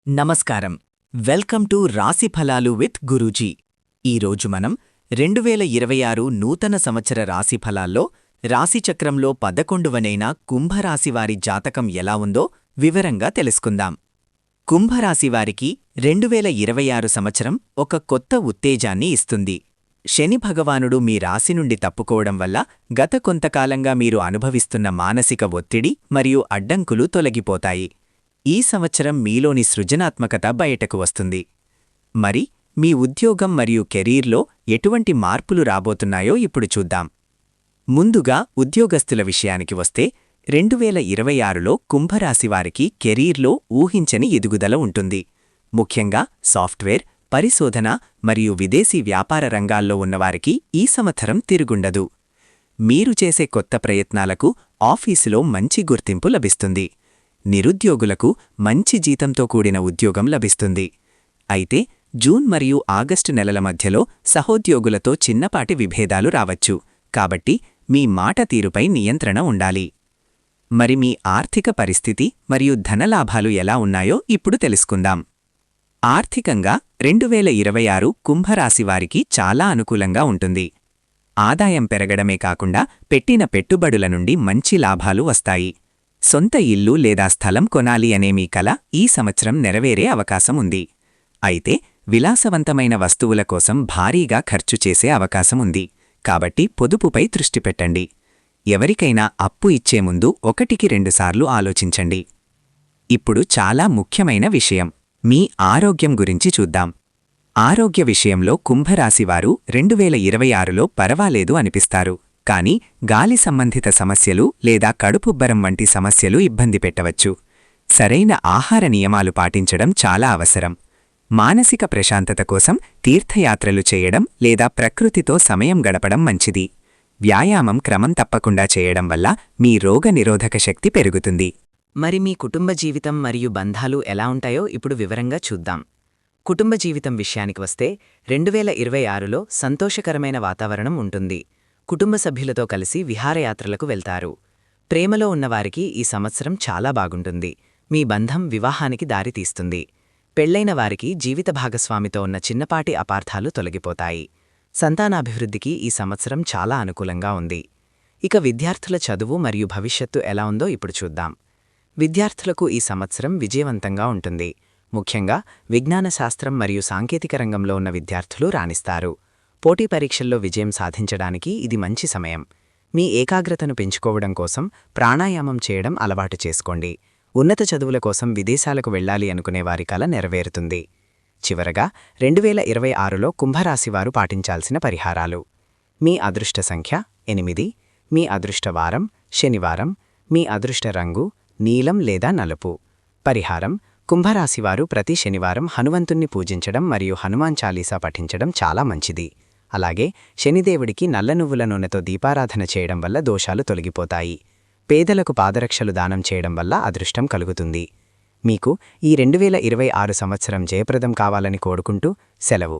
నమస్కారం. Welcome to రాశి ఫలాలు విత్ గురూజీ. ఈరోజు మనం 2026 నూతన సంవత్సర రాశి ఫలాల్లో రాశిచక్రంలో 11వనైన కుంభరాశివారి జాతకం ఎలా ఉందో వివరంగా తెలుసుకుందాం. కుంభరాశివారికి 2026 సంవత్సరం ఒక కొత్త ఉత్తేజాన్ని ఇస్తుంది. శని భగవానుడు మీ రాశి నుండి తప్పుకోవడం వల్ల గత కొంతకాలంగా మీరు అనుభవిస్తున్న మానసిక ఒత్తిడి మరియు అడ్డంకులు తొలగిపోతాయి. ఈ సంవత్సరం మీలోని సృజనాత్మకత బయటకు వస్తుంది. మరి మీ ఉద్యోగం మరియు కెరీర్లో ఎటువంటి మార్పులు రాబోతున్నాయో ఇప్పుడు చూద్దాం. ముందుగా ఉద్యోగస్తుల విషయానికి వస్తే 2026లో కుంభరాశివారికి కెరీర్లో ఊహించని ఎదుగుదల ఉంటుంది. ముఖ్యంగా సాఫ్ట్వేర్, పరిశోధన మరియు విదేశీ వ్యాపార రంగాల్లో ఉన్నవారికి ఈ సంవత్సరం తిరుగుండదు. మీరు చేసే కొత్త ప్రయత్నాలకు ఆఫీసులో మంచి గుర్తింపు లభిస్తుంది. నిరుద్యోగులకు మంచి జీతంతో కూడిన ఉద్యోగం లభిస్తుంది. అయితే జూన్ మరియు ఆగస్టు నెలల మధ్యలో సహోద్యోగులతో చిన్నపాటి విభేదాలు రావచ్చు. కాబట్టి మీ మాట తీరుపై నియంత్రణ ఉండాలి. మరి మీ ఆర్థిక పరిస్థితి మరియు ధనలాభాలు ఎలా ఉన్నాయో ఇప్పుడు తెలుసుకుందాం. ఆర్థికంగా 2026 కుంభరాశివారికి చాలా అనుకూలంగా ఉంటుంది. ఆదాయం పెరగడమే కాకుండా పెట్టిన పెట్టుబడుల నుండి మంచి లాభాలు వస్తాయి. సొంత ఇల్లు లేదా స్థలం కొనాలి అనే మీ కల ఈ సంవత్సరం నెరవేరే అవకాశం ఉంది. అయితే విలాసవంతమైన వస్తువుల కోసం భారీగా ఖర్చు చేసే అవకాశం ఉంది. కాబట్టి పొదుపుపై దృష్టి పెట్టండి. ఎవరికైనా అప్పు ఇచ్చే ముందు 1-2 సార్లు ఆలోచించండి. ఇప్పుడు చాలా ముఖ్యమైన విషయం, మీ ఆరోగ్యం గురించి చూద్దాం. ఆరోగ్య విషయంలో కుంభరాశివారు 2026లో పర్వాలేదు అనిపిస్తారు. కానీ గాలి సంబంధిత సమస్యలు లేదా కడుపుబ్బరం వంటి సమస్యలు ఇబ్బంది పెట్టవచ్చు. సరైన ఆహార నియమాలు పాటించడం చాలా అవసరం. మానసిక ప్రశాంతత కోసం తీర్థయాత్రలు చేయడం లేదా ప్రకృతితో సమయం గడపడం మంచిది. వ్యాయామం క్రమం తప్పకుండా చేయడం వల్ల మీ రోగనిరోధక శక్తి పెరుగుతుంది. మరి మీ కుటుంబ జీవితం మరియు బంధాలు ఎలా ఉంటాయో ఇప్పుడు వివరంగా చూద్దాం. కుటుంబ జీవితం విషయానికి వస్తే 2026లో సంతోషకరమైన వాతావరణం ఉంటుంది. కుటుంబ సభ్యులతో కలిసి విహారయాత్రలకు వెళ్తారు. ప్రేమలో ఉన్నవారికి ఈ సంవత్సరం చాలా బాగుంటుంది. మీ బంధం వివాహానికి దారితీస్తుంది. పెళ్లైన వారికి జీవిత భాగస్వామితో ఉన్న చిన్నపాటి అపార్థాలు తొలగిపోతాయి. సంతానాభివృద్ధికి ఈ సంవత్సరం చాలా అనుకూలంగా ఉంది. ఇక విద్యార్థుల చదువు మరియు భవిష్యత్తు ఎలా ఉందో ఇప్పుడు చూద్దాం. విద్యార్థులకు ఈ సంవత్సరం విజయవంతంగా ఉంటుంది. ముఖ్యంగా విజ్ఞాన శాస్త్రం మరియు సాంకేతిక రంగంలో ఉన్న విద్యార్థులు రాణిస్తారు. పోటీ పరీక్షల్లో విజయం సాధించడానికి ఇది మంచి సమయం. మీ ఏకాగ్రతను పెంచుకోవడం కోసం ప్రాణాయామం చేయడం అలవాటు చేసుకోండి. ఉన్నత చదువుల కోసం విదేశాలకు వెళ్లాలి అనుకునే వారి కల నెరవేరుతుంది. చివరగా 2026లో కుంభరాశివారు పాటించాల్సిన పరిహారాలు. మీ అదృష్ట సంఖ్య 8. మీ అదృష్ట వారం శనివారం. మీ అదృష్ట రంగు నీలం లేదా నలుపు. పరిహారం: కుంభరాశివారు ప్రతి శనివారం హనుమంతుణ్ణి పూజించడం మరియు హనుమాన్ చాలీసా పఠించడం చాలా మంచిది. అలాగే శనిదేవుడికి నల్ల నువ్వుల నూనెతో దీపారాధన చేయడం వల్ల దోషాలు తొలగిపోతాయి. పేదలకు పాదరక్షలు దానం చేయడం వల్ల అదృష్టం కలుగుతుంది. మీకు ఈ 2026 సంవత్సరం జయప్రదం కావాలని కోరుకుంటూ సెలవు.